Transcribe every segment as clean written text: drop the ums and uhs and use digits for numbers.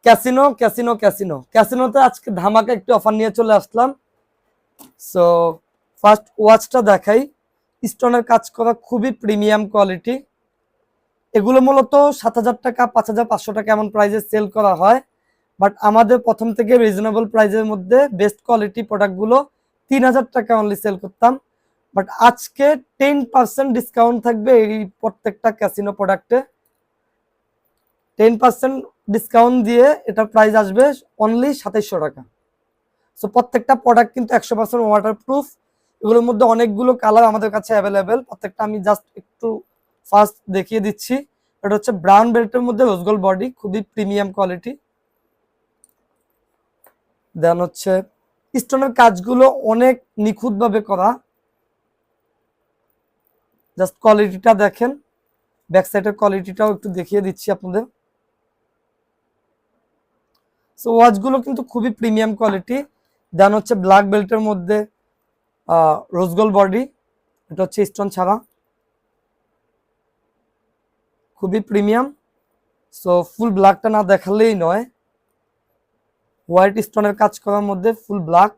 Casino casino casino ক্যাসিনোতে আজকে ধামাকা একটি অফার নিয়ে চলে আসলাম। সো ফার্স্ট ওয়াচটা দেখাই। স্টোনের কাজ করা, খুবই প্রিমিয়াম কোয়ালিটি। এগুলো মূলত 7,000 টাকা, 5,500 টাকা এমন প্রাইসে সেল করা হয়, বাট আমাদের প্রথম থেকে রিজনেবল প্রাইসের মধ্যে বেস্ট কোয়ালিটি প্রোডাক্টগুলো 3,000 টাকা অনলি সেল করতাম। বাট আজকে 10% ডিসকাউন্ট থাকবে এই প্রত্যেকটা ক্যাসিনো প্রোডাক্টে। 10% ডিসকাউন্ট দিয়ে এটার প্রাইস আসবে অনলি 2700 টাকা। সো প্রত্যেকটা প্রোডাক্ট কিন্তু 100% ওয়াটারপ্রুফ। এগুলোর মধ্যে অনেকগুলো কালার আমাদের কাছে অ্যাভেলেবেল। প্রত্যেকটা আমি জাস্ট একটু ফার্স্ট দেখিয়ে দিচ্ছি। এটা হচ্ছে ব্রাউন বেল্টের মধ্যে রোজ গোল্ড বডি, খুবই প্রিমিয়াম কোয়ালিটি। দেন হচ্ছে স্টোনের কাজগুলো অনেক নিখুঁতভাবে করা। জাস্ট কোয়ালিটিটা দেখেন, ব্যাক সাইডের কোয়ালিটিটাও একটু দেখিয়ে দিচ্ছি আপনাদের। সো ওয়াচগুলো কিন্তু খুবই প্রিমিয়াম কোয়ালিটি। দেন হচ্ছে ব্ল্যাক বেল্টের মধ্যে রোজ গোল্ড বডি, এটা হচ্ছে স্টোন ছাড়া, খুবই প্রিমিয়াম। সো ফুল ব্ল্যাকটা না দেখালেই নয়। হোয়াইট স্টোনের কাজ করার মধ্যে ফুল ব্ল্যাক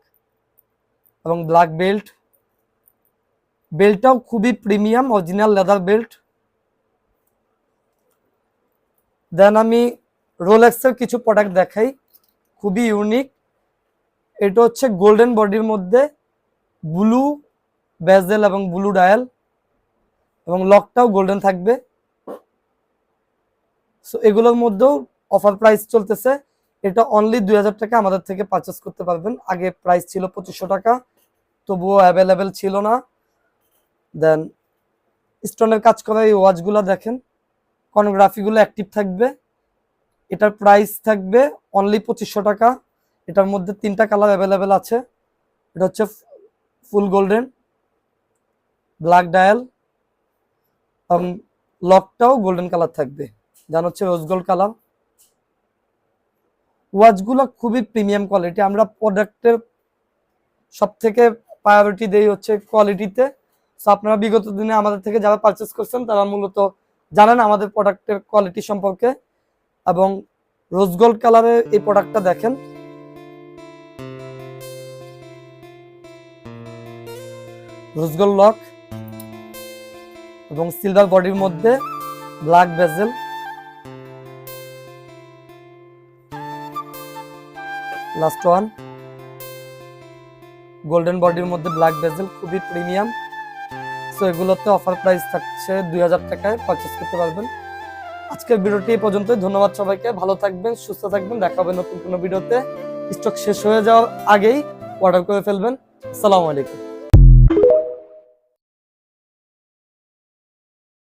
এবং ব্ল্যাক বেল্ট। বেল্টটাও খুবই প্রিমিয়াম, অরিজিনাল লেদার বেল্ট। দেন আমি রোলেক্সের কিছু প্রোডাক্ট দেখাই, খুবই ইউনিক। এটা হচ্ছে গোল্ডেন বডির মধ্যে ব্লু বেজেল এবং ব্লু ডায়াল, এবং লকটাও গোল্ডেন থাকবে। সো এগুলোর মধ্যেও অফার প্রাইস চলতেছে। এটা অনলি 2,000 টাকা আমাদের থেকে পারচেস করতে পারবেন। আগে প্রাইস ছিল 2500 টাকা, তবুও অ্যাভেলেবেল ছিল না। দেন স্টোনের কাজ করা এই ওয়াচগুলো দেখেন, কর্নোগ্রাফিগুলো অ্যাক্টিভ থাকবে। এটার প্রাইস থাকবে অনলি 2500 টাকা। এটার মধ্যে 3টা কালার অ্যাভেলেবেল আছে। এটা হচ্ছে ফুল গোল্ডেন, ব্ল্যাক ডায়াল এবং লকটাও গোল্ডেন কালার থাকবে, যেন হচ্ছে রোজ গোল্ড কালার। ওয়াচগুলো খুবই প্রিমিয়াম কোয়ালিটি। আমরা প্রোডাক্টের সব থেকে প্রায়োরিটি দেই হচ্ছে কোয়ালিটিতে। সো আপনারা বিগত দিনে আমাদের থেকে যারা পারচেস করছেন তারা মূলত জানেন আমাদের প্রোডাক্টের কোয়ালিটি সম্পর্কে। এবং রোজ গোল্ড কালারের এই প্রোডাক্টটা দেখেন, রোজ গোল্ড লক এবং সিলভার বডির মধ্যে ব্ল্যাক বেজেল। লাস্ট ওয়ান গোল্ডেন বডির মধ্যে ব্ল্যাক বেজেল, খুবই প্রিমিয়াম। সো এগুলোতে অফার প্রাইস থাকছে 2,000 টাকায় পারচেস করতে পারবেন। আজকের ভিডিওটি এই পর্যন্তই। ধন্যবাদ সবাইকে, ভালো থাকবেন, সুস্থ থাকবেন। দেখা হবে নতুন কোনো ভিডিওতে। স্টক শেষ হয়ে যাওয়ার আগেই অর্ডার করে ফেলবেন। আসসালামু আলাইকুম।